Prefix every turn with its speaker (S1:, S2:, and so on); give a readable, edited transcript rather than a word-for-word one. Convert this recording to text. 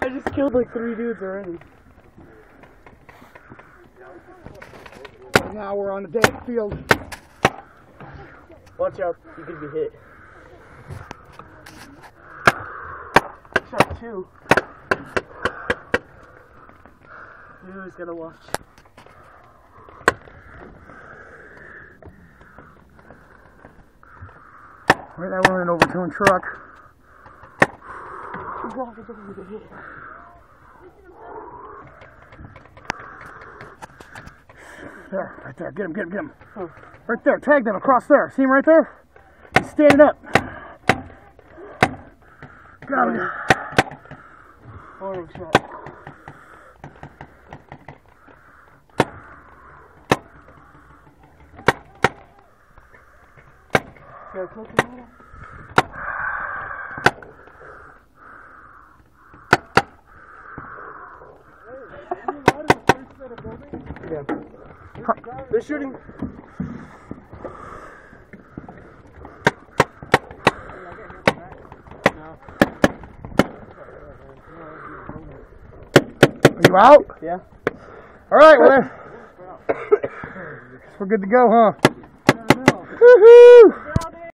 S1: I just killed like 3 dudes already. And now we're on the dead field.
S2: Watch out, you could be hit.
S1: Shot 2.
S2: You always gotta watch.
S1: Right now we're in an overturned truck. There, right there. Get him, get him, get him.
S2: Oh.
S1: Right there, tag them across there. See him right there? He's standing up. Got him.
S2: Horrible shot.
S1: Gotta click him out.
S2: Yeah. They're shooting.
S1: Are you out?
S2: Yeah.
S1: Alright, well then. We're good to go, huh? Woohoo!